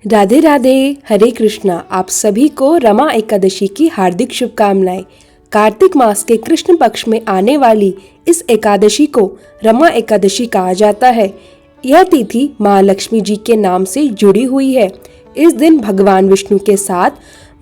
राधे राधे, हरे कृष्णा। आप सभी को रमा एकादशी की हार्दिक शुभकामनाएं। कार्तिक मास के कृष्ण पक्ष में आने वाली इस एकादशी को रमा एकादशी कहा जाता है। यह तिथि महालक्ष्मी जी के नाम से जुड़ी हुई है। इस दिन भगवान विष्णु के साथ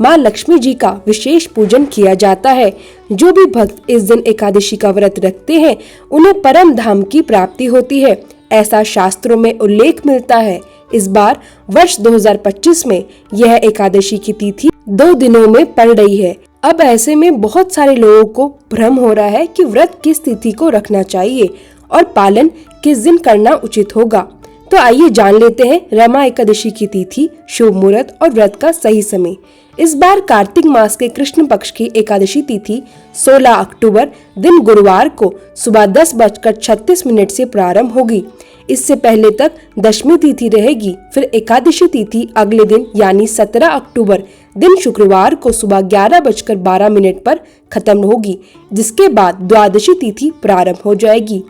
माँ लक्ष्मी जी का विशेष पूजन किया जाता है। जो भी भक्त इस दिन एकादशी का व्रत रखते हैं उन्हें परम धाम की प्राप्ति होती है, ऐसा शास्त्रों में उल्लेख मिलता है। इस बार वर्ष 2025 में यह एकादशी की तिथि 2 दिनों में पड़ रही है। अब ऐसे में बहुत सारे लोगों को भ्रम हो रहा है कि व्रत किस तिथि को रखना चाहिए और पालन किस दिन करना उचित होगा। तो आइए जान लेते हैं रमा एकादशी की तिथि, शुभ मुहूर्त और व्रत का सही समय। इस बार कार्तिक मास के कृष्ण पक्ष की एकादशी तिथि 16 अक्टूबर दिन गुरुवार को सुबह 10:36 से प्रारंभ होगी। इससे पहले तक दशमी तिथि रहेगी। फिर एकादशी तिथि अगले दिन यानी 17 अक्टूबर दिन शुक्रवार को सुबह 11:12 पर खत्म होगी, जिसके बाद द्वादशी तिथि प्रारंभ हो जाएगी।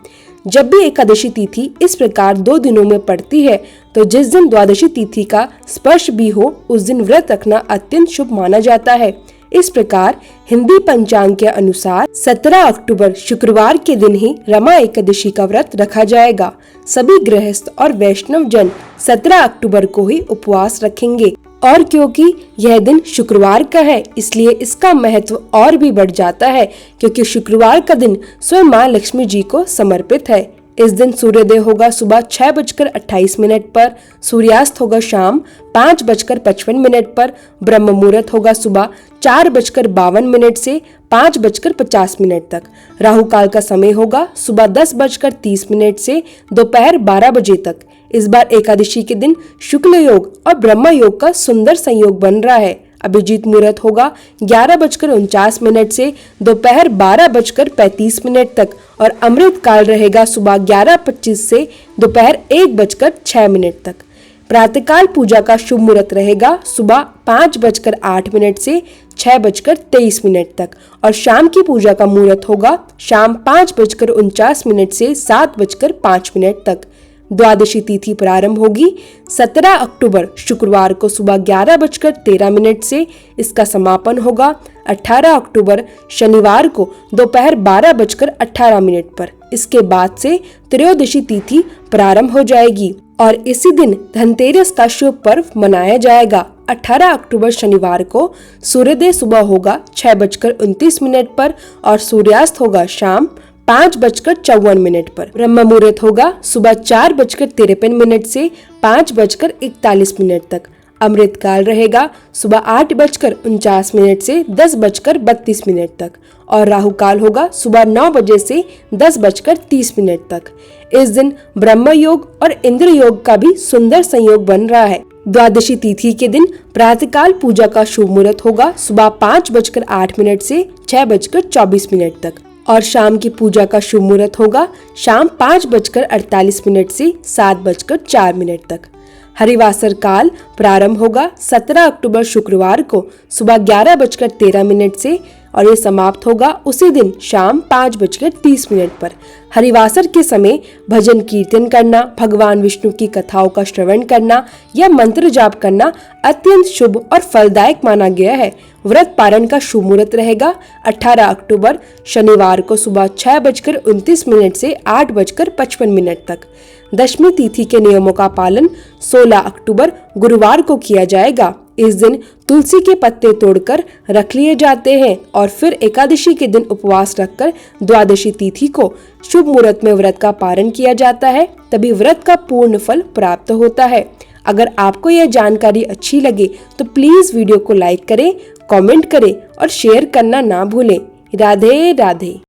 जब भी एकादशी तिथि इस प्रकार 2 दिनों में पड़ती है तो जिस दिन द्वादशी तिथि का स्पर्श भी हो उस दिन व्रत रखना अत्यंत शुभ माना जाता है। इस प्रकार हिंदी पंचांग के अनुसार 17 अक्टूबर शुक्रवार के दिन ही रमा एकादशी का व्रत रखा जाएगा। सभी गृहस्थ और वैष्णव जन 17 अक्टूबर को ही उपवास रखेंगे और क्योंकि यह दिन शुक्रवार का है इसलिए इसका महत्व और भी बढ़ जाता है, क्योंकि शुक्रवार का दिन स्वयं माँ लक्ष्मी जी को समर्पित है। इस दिन सूर्योदय होगा सुबह 6:28 पर, सूर्यास्त होगा शाम 5:55 पर, ब्रह्म मुहूर्त होगा सुबह 4:52 से 5:50 तक। राहु काल का समय होगा सुबह 10:30 से दोपहर 12 बजे तक। इस बार एकादशी के दिन शुक्ल योग और ब्रह्म योग का सुंदर संयोग बन रहा है। अभिजीत मुहूर्त होगा 11:49 से दोपहर 12:35 तक और अमृत काल रहेगा सुबह 11:25 से दोपहर 1:06 तक। प्रातःकाल पूजा का शुभ मुहूर्त रहेगा सुबह 5:08 से 6:23 तक और शाम की पूजा का मुहूर्त होगा शाम 5:49 से 7:05 तक। द्वादशी तिथि प्रारंभ होगी 17 अक्टूबर शुक्रवार को सुबह 11:13 से। इसका समापन होगा 18 अक्टूबर शनिवार को दोपहर 12:18 पर। इसके बाद से त्रयोदशी तिथि प्रारंभ हो जाएगी और इसी दिन धनतेरस का शुभ पर्व मनाया जाएगा। 18 अक्टूबर शनिवार को सूर्योदय सुबह होगा 6:29 पर और सूर्यास्त होगा शाम 5:54 पर। ब्रह्म मुहूर्त होगा सुबह 4:53 से 5:41 तक। अमृत काल रहेगा सुबह 8:49 से 10:32 तक और राहु काल होगा सुबह 9 बजे से 10:30 तक। इस दिन ब्रह्म योग और इंद्र योग का भी सुंदर संयोग बन रहा है। द्वादशी तिथि के दिन प्रातःकाल पूजा का शुभ मुहूर्त होगा सुबह 5:08 से 6:24 तक और शाम की पूजा का शुभ मुहूर्त होगा शाम 5:48 से 7:04 तक। हरिवासर काल प्रारंभ होगा 17 अक्टूबर शुक्रवार को सुबह 11:13 से और ये समाप्त होगा उसी दिन शाम 5:30 पर। हरिवासर के समय भजन कीर्तन करना, भगवान विष्णु की कथाओं का श्रवण करना या मंत्र जाप करना अत्यंत शुभ और फलदायक माना गया है। व्रत पारण का शुभ मुहूर्त रहेगा 18 अक्टूबर शनिवार को सुबह 6:29 से 8:55 तक। दशमी तिथि के नियमों का पालन 16 अक्टूबर गुरुवार को किया जाएगा। इस दिन तुलसी के पत्ते तोड़कर रख लिए जाते हैं और फिर एकादशी के दिन उपवास रखकर द्वादशी तिथि को शुभ मुहूर्त में व्रत का पारण किया जाता है, तभी व्रत का पूर्ण फल प्राप्त होता है। अगर आपको यह जानकारी अच्छी लगे तो प्लीज वीडियो को लाइक करें, कमेंट करें और शेयर करना ना भूलें। राधे राधे।